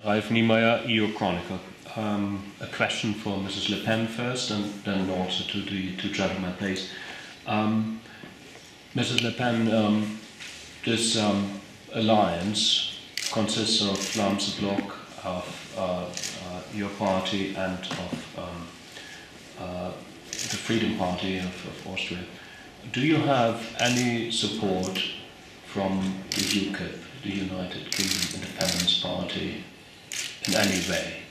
Ralf Niemeyer, EU Chronicle. A question for Mrs. Le Pen first, and then also to the two gentlemen, please. Mrs. Le Pen, this alliance consists of Vlaamse Blok, of your party, and of the Freedom Party of Austria. Do you have any support from the UKIP, the United Kingdom Independence Party, in any way?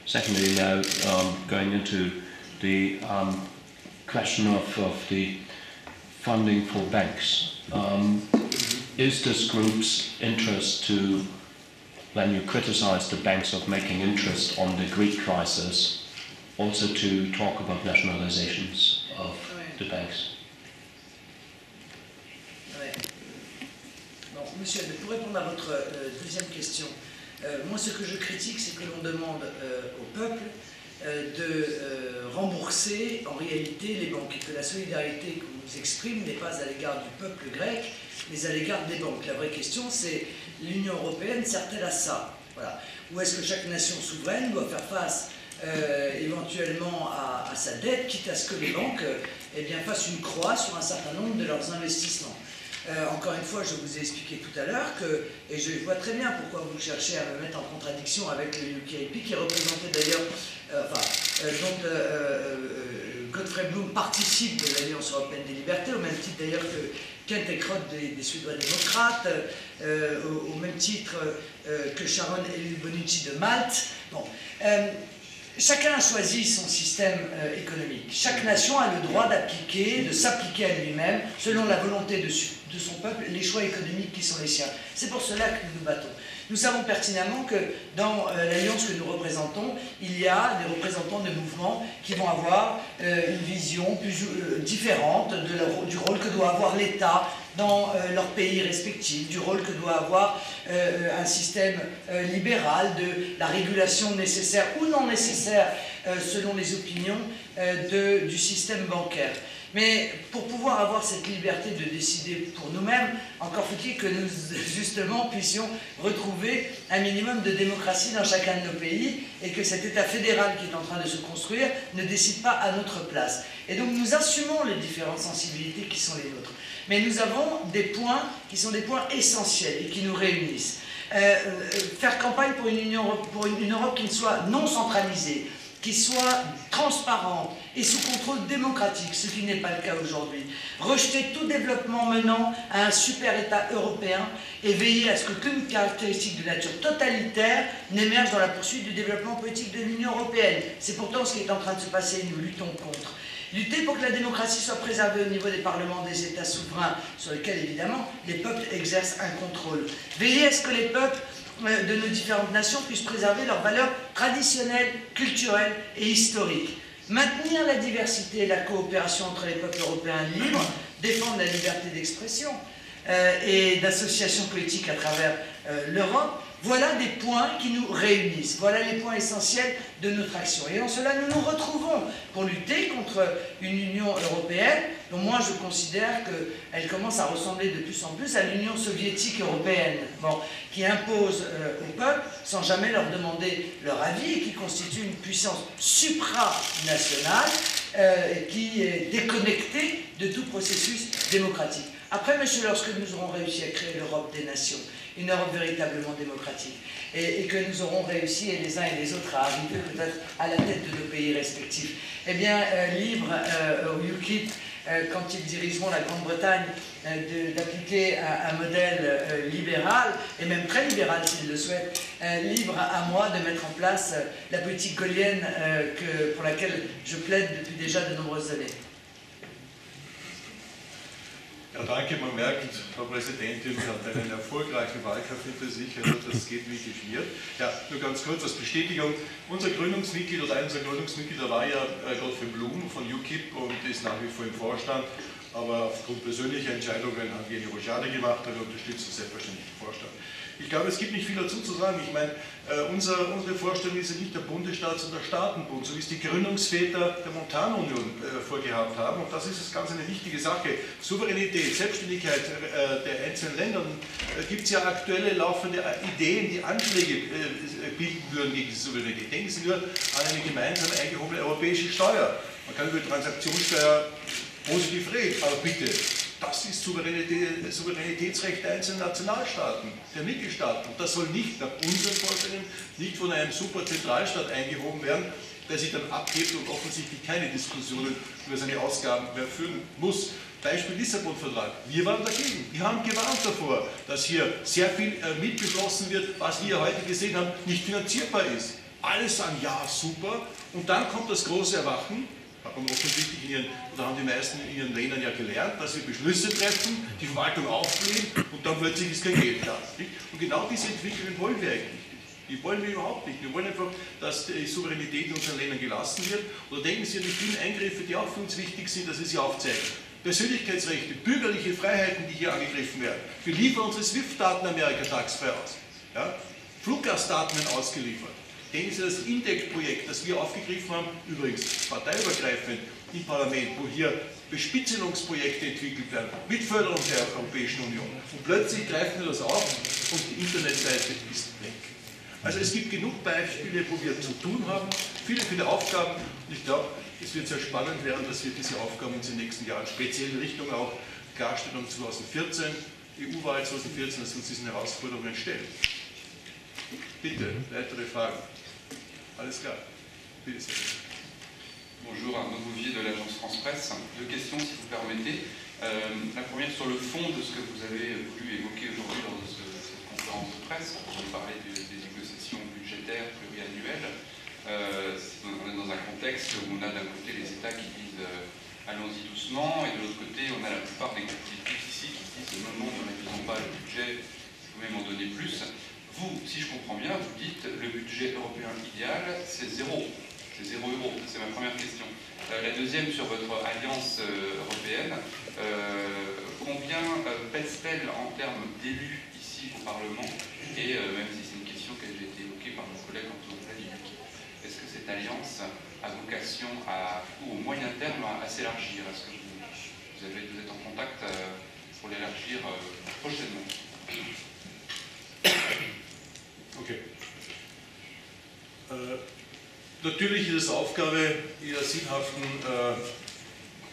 Secondly, now going into the question of the funding for banks. Is this group's interest to, when you criticize the banks of making interest on the Greek crisis, also to talk about nationalizations of the banks? Bon, monsieur, pour répondre à votre deuxième question, moi ce que je critique, c'est que l'on demande au peuple de rembourser en réalité les banques, et que la solidarité qu'on nous exprime n'est pas à l'égard du peuple grec, mais à l'égard des banques. La vraie question, c'est l'Union européenne sert-elle à ça? Voilà. Ou est-ce que chaque nation souveraine doit faire face éventuellement à sa dette, quitte à ce que les banques fassent une croix sur un certain nombre de leurs investissements? Encore une fois, je vous ai expliqué tout à l'heure que, et je vois très bien pourquoi vous cherchez à me mettre en contradiction avec le UKIP, qui représentait d'ailleurs, dont Godfrey Bloom participe de l'Alliance européenne des libertés, au même titre d'ailleurs que Kent Ekeroth des Suédois démocrates, au même titre que Sharon Bonucci de Malte. Bon. Chacun a choisi son système économique. Chaque nation a le droit d'appliquer, de s'appliquer à lui-même, selon la volonté de son peuple, les choix économiques qui sont les siens. C'est pour cela que nous nous battons. Nous savons pertinemment que dans l'alliance que nous représentons, il y a des représentants de mouvements qui vont avoir une vision plus différente du rôle que doit avoir l'État dans leurs pays respectifs, du rôle que doit avoir un système libéral, de la régulation nécessaire ou non nécessaire selon les opinions du système bancaire. Mais pour pouvoir avoir cette liberté de décider pour nous-mêmes, encore faut-il que nous, justement, puissions retrouver un minimum de démocratie dans chacun de nos pays et que cet État fédéral qui est en train de se construire ne décide pas à notre place. Et donc nous assumons les différentes sensibilités qui sont les nôtres. Mais nous avons des points qui sont des points essentiels et qui nous réunissent. Faire campagne pour une Europe qui ne soit non centralisée, qui soit transparente et sous contrôle démocratique, ce qui n'est pas le cas aujourd'hui. Rejeter tout développement menant à un super-État européen et veiller à ce qu'aucune caractéristique de nature totalitaire n'émerge dans la poursuite du développement politique de l'Union européenne. C'est pourtant ce qui est en train de se passer et nous luttons contre. Lutter pour que la démocratie soit préservée au niveau des parlements des États souverains, sur lesquels évidemment les peuples exercent un contrôle. Veiller à ce que les peuples de nos différentes nations puissent préserver leurs valeurs traditionnelles, culturelles et historiques. Maintenir la diversité et la coopération entre les peuples européens libres, défendre la liberté d'expression et d'association politique à travers l'Europe, voilà des points qui nous réunissent, voilà les points essentiels de notre action. Et en cela, nous nous retrouvons pour lutter contre une Union européenne dont moi je considère qu'elle commence à ressembler de plus en plus à l'Union soviétique européenne, qui impose au peuple sans jamais leur demander leur avis et qui constitue une puissance supranationale qui est déconnectée de tout processus démocratique. Après, monsieur, lorsque nous aurons réussi à créer l'Europe des nations, une Europe véritablement démocratique, et que nous aurons réussi, et les uns et les autres, à arriver peut-être à la tête de nos pays respectifs, eh bien, libre au UKIP, quand ils dirigeront la Grande-Bretagne, d'appliquer un modèle libéral, et même très libéral s'ils le souhaitent, libre à moi de mettre en place la politique gaullienne pour laquelle je plaide depuis déjà de nombreuses années. Ja, danke. Man merkt, Frau Präsidentin hat einen erfolgreichen Wahlkampf hinter sich, also das geht wie geschmiert. Ja, nur ganz kurz als Bestätigung. Unser Gründungsmitglied oder einer unserer Gründungsmitglieder war ja Godfrey Bloom von UKIP und ist nach wie vor im Vorstand. aber aufgrund persönlicher Entscheidungen haben wir eine Rochade gemacht, aber wir unterstützen selbstverständlich den Vorstand. Ich glaube, es gibt nicht viel dazu zu sagen. Ich meine, unsere Vorstellung ist ja nicht der Bundesstaat, sondern der Staatenbund, so wie es die Gründungsväter der Montanunion vorgehabt haben. Und das ist ganz eine wichtige Sache. Souveränität, Selbstständigkeit der einzelnen Länder. Gibt es ja aktuelle laufende Ideen, die Anschläge bilden würden gegen die Souveränität. Denken Sie nur an eine gemeinsam eingehobene europäische Steuer. Man kann über die Transaktionssteuer positiv reden, aber bitte. Das ist Souveränitätsrecht der einzelnen Nationalstaaten, der Mitgliedstaaten. Und das soll nicht nach unseren Vorstellungen, nicht von einem Superzentralstaat eingehoben werden, der sich dann abhebt und offensichtlich keine Diskussionen über seine Ausgaben mehr führen muss. Beispiel Lissabon-Vertrag. Wir waren dagegen. Wir haben gewarnt davor, dass hier sehr viel mitbeschlossen wird, was wir heute gesehen haben, nicht finanzierbar ist. Alle sagen, ja, super. Und dann kommt das große Erwachen. Hat man offensichtlich oder haben die meisten in ihren Ländern ja gelernt, dass wir Beschlüsse treffen, die Verwaltung aufbläht und dann plötzlich ist kein Geld da. Und genau diese Entwicklungen wollen wir eigentlich nicht. Die wollen wir überhaupt nicht. Wir wollen einfach, dass die Souveränität in unseren Ländern gelassen wird. Oder denken Sie an die vielen Eingriffe, die auch für uns wichtig sind, dass Sie sie aufzeigen. Persönlichkeitsrechte, bürgerliche Freiheiten, die hier angegriffen werden. Wir liefern unsere SWIFT-Daten Amerika tagsfrei aus. Ja? Fluggastdaten werden ausgeliefert. Denken Sie das INDEC-Projekt, das wir aufgegriffen haben, übrigens parteiübergreifend im Parlament, wo hier Bespitzelungsprojekte entwickelt werden, mit Förderung der Europäischen Union. Und plötzlich greifen wir das auf und die Internetseite ist weg. Also es gibt genug Beispiele, wo wir zu tun haben, viele, viele Aufgaben. Und ich glaube, es wird sehr spannend werden, dass wir diese Aufgaben in den nächsten Jahren, speziell in Richtung auch Klarstellung 2014, EU-Wahl 2014, dass wir uns diesen Herausforderungen stellen. Bitte, weitere Fragen. Alles klar. Bitte sehr. Bonjour, Arnaud Bouvier de l'agence France Presse. Deux questions, si vous permettez. La première sur le fond de ce que vous avez voulu évoquer aujourd'hui lors de cette conférence de presse. Vous avez parlé des négociations budgétaires pluriannuelles. On est dans un contexte où on a d'un côté les États qui disent allons-y doucement, et de l'autre côté on a la plupart des politiques ici qui disent non, ne réduisons pas le budget, vous pouvez m'en donner plus. Vous, si je comprends bien, vous dites le budget européen idéal, c'est 0. C'est 0 €. C'est ma première question. La deuxième, sur votre alliance européenne, combien pèse-t-elle en termes d'élus ici au Parlement? Et même si c'est une question qui a déjà été évoquée par mon collègue Antoine Vladic, est-ce que cette alliance a vocation au moyen terme à s'élargir? Est-ce que vous êtes en contact pour l'élargir prochainement? Okay. Natürlich ist es Aufgabe Ihrer sinnhaften,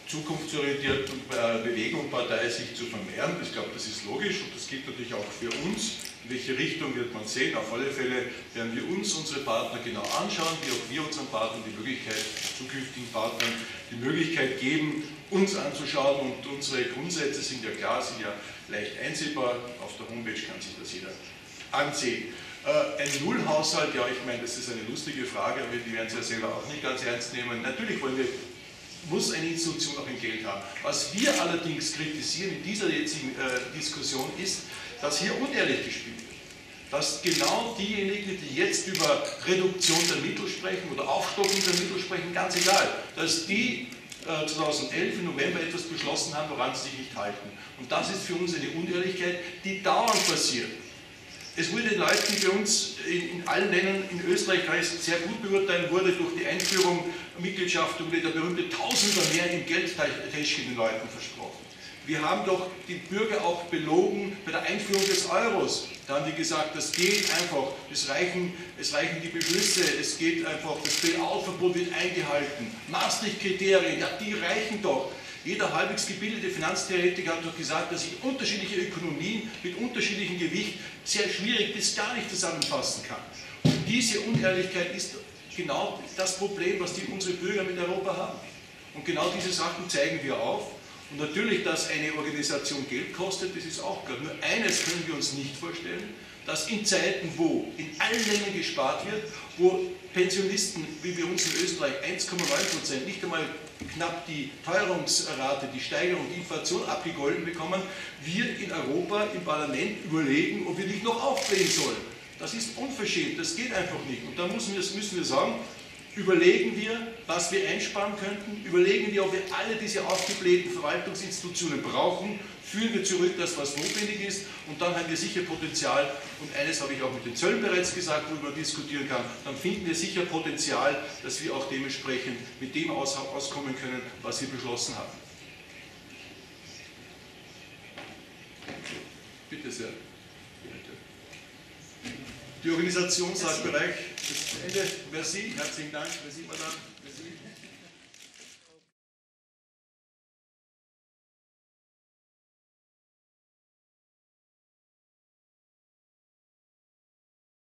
zukunftsorientierten Bewegung, Partei, sich zu vermehren. Ich glaube, das ist logisch und das gilt natürlich auch für uns. In welche Richtung wird man sehen? Auf alle Fälle werden wir uns unsere Partner genau anschauen, wie auch wir unseren Partnern die Möglichkeit, zukünftigen Partnern die Möglichkeit geben, uns anzuschauen. Und unsere Grundsätze sind ja klar, sind ja leicht einsehbar. Auf der Homepage kann sich das jeder ansehen. Ein Nullhaushalt, ja, ich meine, das ist eine lustige Frage, aber die werden Sie ja selber auch nicht ganz ernst nehmen. Natürlich muss eine Institution auch ein Geld haben. Was wir allerdings kritisieren in dieser jetzigen Diskussion ist, dass hier unehrlich gespielt wird. Dass genau diejenigen, die jetzt über Reduktion der Mittel sprechen oder Aufstockung der Mittel sprechen, ganz egal, dass die 2011 im November etwas beschlossen haben, woran sie sich nicht halten. Und das ist für uns eine Unehrlichkeit, die dauernd passiert. Es wurde den Leuten bei uns in allen Ländern, in Österreich kann ich es sehr gut beurteilen, wurde durch die Einführung der Mitgliedschaft der berühmte Tausender mehr im Geldtäschchen den Leuten versprochen. Wir haben doch die Bürger auch belogen bei der Einführung des Euros. Da haben die gesagt, das geht einfach, es reichen die Beschlüsse, es geht einfach, das Bail-out-Verbot wird eingehalten. Maastricht-Kriterien, ja, die reichen doch. Jeder halbwegs gebildete Finanztheoretiker hat doch gesagt, dass ich unterschiedliche Ökonomien mit unterschiedlichem Gewicht sehr schwierig bis gar nicht zusammenfassen kann. Und diese Unehrlichkeit ist genau das Problem, was unsere Bürger mit Europa haben. Und genau diese Sachen zeigen wir auf. Und natürlich, dass eine Organisation Geld kostet, das ist auch klar. Nur eines können wir uns nicht vorstellen, dass in Zeiten, wo in allen Ländern gespart wird, wo Pensionisten, wie bei uns in Österreich, 1,9%, nicht einmal knapp die Teuerungsrate, die Steigerung, die Inflation abgegolten bekommen, wir in Europa im Parlament überlegen, ob wir nicht noch aufblähen sollen. Das ist unverschämt, das geht einfach nicht. Und da müssen wir sagen, überlegen wir, was wir einsparen könnten, überlegen wir, ob wir alle diese aufgeblähten Verwaltungsinstitutionen brauchen, führen wir zurück das, was notwendig ist, und dann haben wir sicher Potenzial, und eines habe ich auch mit den Zöllen bereits gesagt, worüber man diskutieren kann, dann finden wir sicher Potenzial, dass wir auch dementsprechend mit dem auskommen können, was wir beschlossen haben. Bitte sehr. Die Organisation sagt Bereich ist Ende. Merci, herzlichen Dank. Merci, Madame. Merci.